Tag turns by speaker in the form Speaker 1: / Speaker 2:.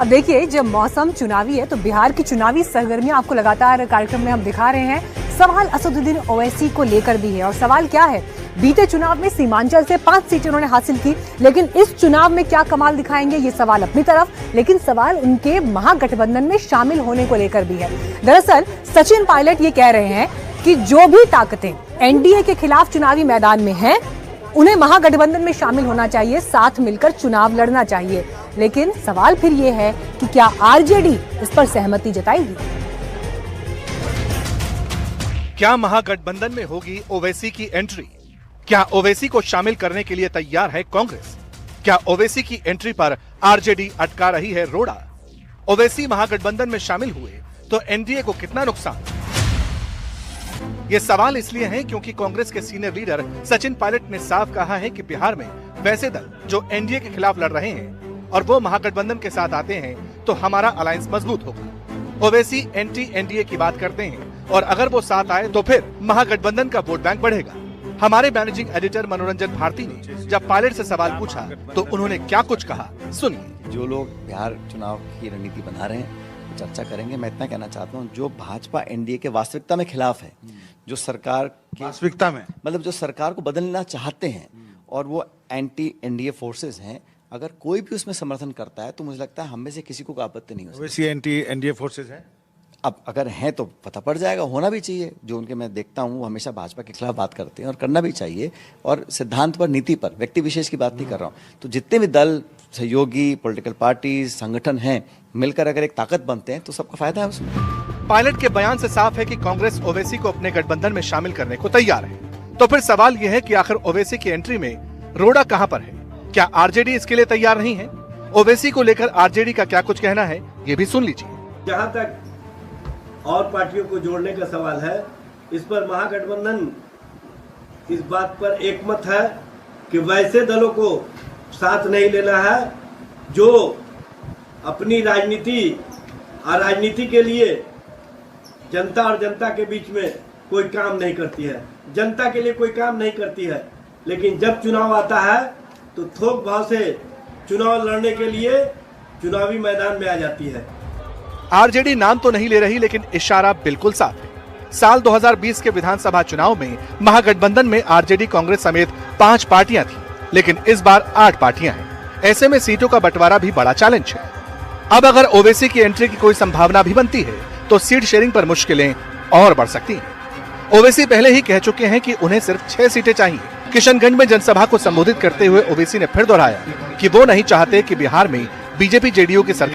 Speaker 1: अब देखिए, जब मौसम चुनावी है तो बिहार की चुनावी सरगर्मियां आपको लगातार कार्यक्रम में हम दिखा रहे हैं। सवाल असदुद्दीन ओवैसी को लेकर भी है और सवाल क्या है, बीते चुनाव में सीमांचल से 5 सीटें उन्होंने हासिल की, लेकिन इस चुनाव में क्या कमाल दिखाएंगे, ये सवाल अपनी तरफ, लेकिन सवाल उनके महागठबंधन में शामिल होने को लेकर भी है। दरअसल सचिन पायलट ये कह रहे हैं कि जो भी ताकतें एनडीए के खिलाफ चुनावी मैदान में हैं, उन्हें महागठबंधन में शामिल होना चाहिए, साथ मिलकर चुनाव लड़ना चाहिए। लेकिन सवाल फिर यह है कि क्या आरजेडी इस पर सहमति जताएगी?
Speaker 2: क्या महागठबंधन में होगी ओवैसी की एंट्री? क्या ओवैसी को शामिल करने के लिए तैयार है कांग्रेस? क्या ओवैसी की एंट्री पर आरजेडी अटका रही है रोड़ा? ओवैसी महागठबंधन में शामिल हुए तो एनडीए को कितना नुकसान? ये सवाल इसलिए हैं क्योंकि कांग्रेस के सीनियर लीडर सचिन पायलट ने साफ कहा है कि बिहार में वैसे दल जो एनडीए के खिलाफ लड़ रहे हैं और वो महागठबंधन के साथ आते हैं तो हमारा अलायंस मजबूत होगा। ओवैसी एंटी एनडीए की बात करते हैं और अगर वो साथ आए तो फिर महागठबंधन का वोट बैंक बढ़ेगा। हमारे मैनेजिंग एडिटर मनोरंजन भारती ने जब पायलट से सवाल पूछा तो उन्होंने क्या कुछ कहा, सुनिए।
Speaker 3: जो लोग बिहार चुनाव की रणनीति बना रहे हैं चर्चा करेंगे। मैं इतना कहना चाहता हूँ, जो भाजपा एनडीए के वास्तविकता में खिलाफ है, जो सरकार की
Speaker 4: वास्तविकता में
Speaker 3: मतलब जो सरकार को बदलना चाहते हैं और वो एंटी एनडीए फोर्सेस हैं, अगर कोई भी उसमें समर्थन करता है तो मुझे लगता है हम में से किसी को आपत्ति नहीं हो सकती।
Speaker 4: वैसे एंटी एनडीए फोर्सेस हैं।
Speaker 3: अब अगर हैं तो पता पड़ जाएगा, होना भी चाहिए। जो उनके मैं देखता हूँ वो हमेशा भाजपा के खिलाफ बात करते हैं और करना भी चाहिए, और सिद्धांत पर, नीति पर, व्यक्ति विशेष की बात नहीं कर रहा हूँ। तो जितने भी दल, सहयोगी, पॉलिटिकल पार्टी, संगठन हैं, मिलकर अगर एक ताकत बनते हैं तो सबका फायदा है उसमें।
Speaker 2: पायलट के बयान से साफ है कि कांग्रेस ओवैसी को अपने गठबंधन में शामिल करने को तैयार है। तो फिर सवाल यह है कि आखिर ओवैसी की एंट्री में रोड़ा कहां पर है? क्या आरजेडी इसके लिए तैयार नहीं है? ओवैसी को लेकर आरजेडी का क्या कुछ कहना है, ये भी सुन लीजिए।
Speaker 5: जहां तक और पार्टियों को जोड़ने का सवाल है, इस पर महागठबंधन इस बात पर एकमत है कि वैसे दलों को साथ नहीं लेना है जो अपनी राजनीति और राजनीति के लिए जनता और जनता के बीच में कोई काम नहीं करती है, जनता के लिए कोई काम नहीं करती है, लेकिन जब चुनाव आता है तो थोक भाव से चुनाव लड़ने के लिए चुनावी मैदान में आ जाती है।
Speaker 2: आरजेडी नाम तो नहीं ले रही, लेकिन इशारा बिल्कुल साफ है। साल 2020 के विधानसभा चुनाव में महागठबंधन में आरजेडी, कांग्रेस समेत 5 पार्टियां थी, लेकिन इस बार 8 पार्टियां हैं। ऐसे में सीटों का बंटवारा भी बड़ा चैलेंज है। अब अगर ओवैसी की एंट्री की कोई संभावना भी बनती है तो सीट शेयरिंग पर मुश्किलें और बढ़ सकती हैं। ओवैसी पहले ही कह चुके हैं कि उन्हें सिर्फ 6 सीटें चाहिए। किशनगंज में जनसभा को संबोधित करते हुए ओवैसी ने फिर दोहराया कि वो नहीं चाहते कि बिहार में बीजेपी जेडीयू की सरकार